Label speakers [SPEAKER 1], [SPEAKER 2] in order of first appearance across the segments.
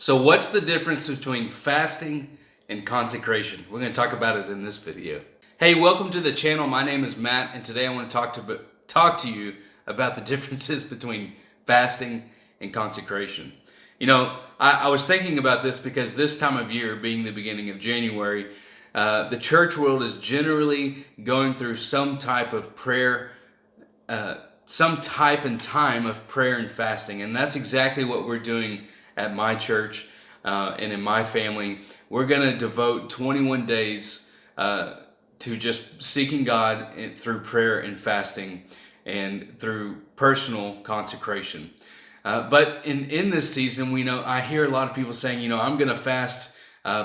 [SPEAKER 1] So what's the difference between fasting and consecration? We're going to talk about it in this video. Hey, welcome to the channel. My name is Matt, and today I want to talk to you about the differences between fasting and consecration. You know, I was thinking about this because this time of year, being the beginning of January, the church world is generally going through some type of prayer, some type and time of prayer and fasting, and that's exactly what we're doing at my church and in my family. We're going to devote 21 days to just seeking God through prayer and fasting and through personal consecration. But in this season, I hear a lot of people saying, I'm going to fast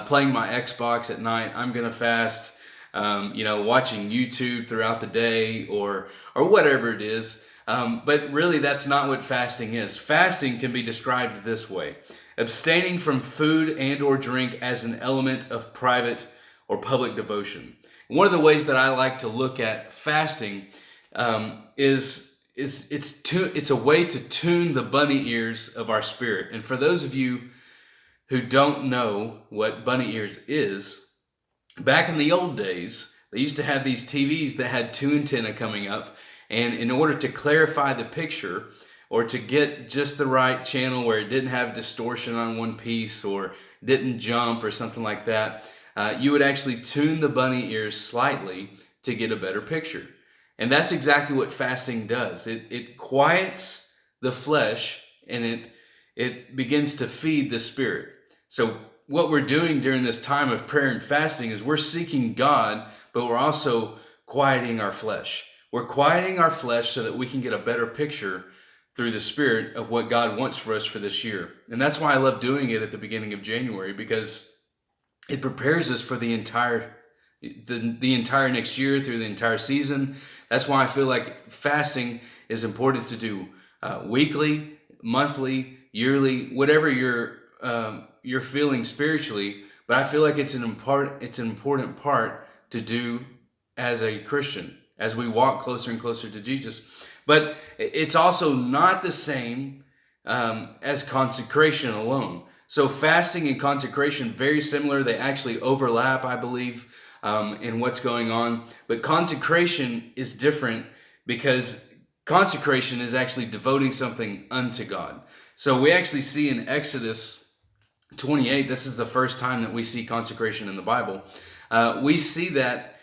[SPEAKER 1] playing my Xbox at night. I'm going to fast, watching YouTube throughout the day or whatever it is. But really, that's not what fasting is. Fasting can be described this way: abstaining from food and or drink as an element of private or public devotion. One of the ways that I like to look at fasting is it's a way to tune the bunny ears of our spirit. And for those of you who don't know what bunny ears is, back in the old days, they used to have these TVs that had two antennae coming up. And in order to clarify the picture or to get just the right channel where it didn't have distortion on one piece or didn't jump or something like that, you would actually tune the bunny ears slightly to get a better picture. And that's exactly what fasting does. It quiets the flesh and it begins to feed the spirit. So what we're doing during this time of prayer and fasting is we're seeking God, but we're also quieting our flesh. We're quieting our flesh so that we can get a better picture through the Spirit of what God wants for us for this year. And that's why I love doing it at the beginning of January, because it prepares us for the entire next year, through the entire season. That's why I feel like fasting is important to do weekly, monthly, yearly, whatever you're feeling spiritually. But I feel like it's an important part to do as a Christian, as we walk closer and closer to Jesus. But it's also not the same as consecration alone. So fasting and consecration, very similar. They actually overlap, I believe, in what's going on. But consecration is different because consecration is actually devoting something unto God. So we actually see in Exodus 28, this is the first time that we see consecration in the Bible. We see that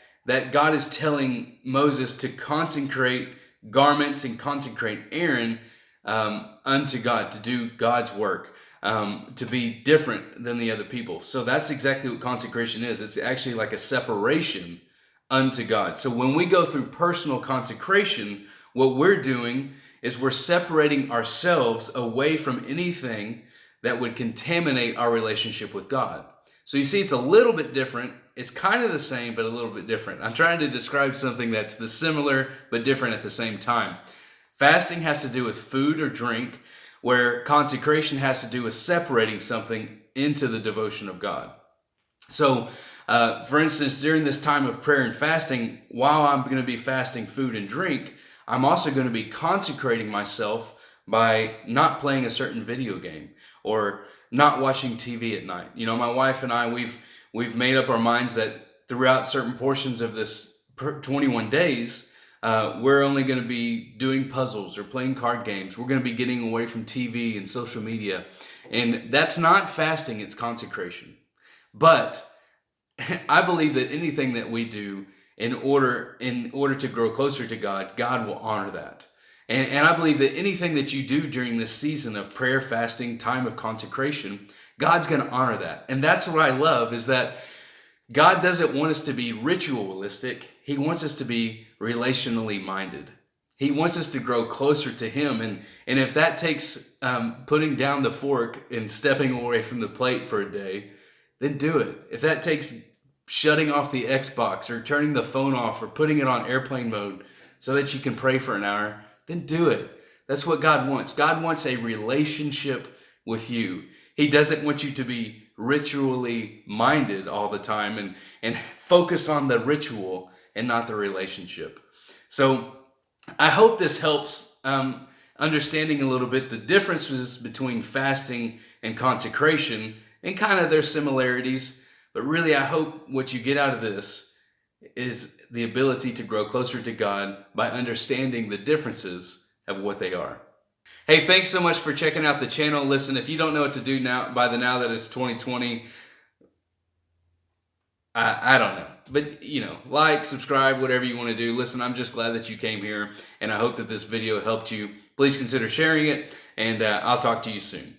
[SPEAKER 1] God is telling Moses to consecrate garments and consecrate Aaron unto God, to do God's work, to be different than the other people. So that's exactly what consecration is. It's actually like a separation unto God. So when we go through personal consecration, what we're doing is we're separating ourselves away from anything that would contaminate our relationship with God. So you see, it's a little bit different. It's kind of the same, but a little bit different. I'm trying to describe something that's the similar, but different at the same time. Fasting has to do with food or drink, where consecration has to do with separating something into the devotion of God. So, for instance, during this time of prayer and fasting, while I'm going to be fasting food and drink, I'm also going to be consecrating myself by not playing a certain video game or not watching TV at night. My wife and I, we've made up our minds that throughout certain portions of this 21 days, we're only going to be doing puzzles or playing card games. We're going to be getting away from TV and social media. And that's not fasting, it's consecration. But I believe that anything that we do in order to grow closer to God, God will honor that. And I believe that anything that you do during this season of prayer, fasting, time of consecration, God's going to honor that. And that's what I love, is that God doesn't want us to be ritualistic. He wants us to be relationally minded. He wants us to grow closer to Him. And if that takes putting down the fork and stepping away from the plate for a day, then do it. If that takes shutting off the Xbox or turning the phone off or putting it on airplane mode so that you can pray for an hour, then do it. That's what God wants. God wants a relationship with you. He doesn't want you to be ritually minded all the time and focus on the ritual and not the relationship. So I hope this helps understanding a little bit the differences between fasting and consecration and kind of their similarities. But really, I hope what you get out of this is the ability to grow closer to God by understanding the differences of what they are. Hey, thanks so much for checking out the channel. Listen, if you don't know what to do now now that it's 2020, I don't know. But, like, subscribe, whatever you want to do. Listen, I'm just glad that you came here, and I hope that this video helped you. Please consider sharing it, and I'll talk to you soon.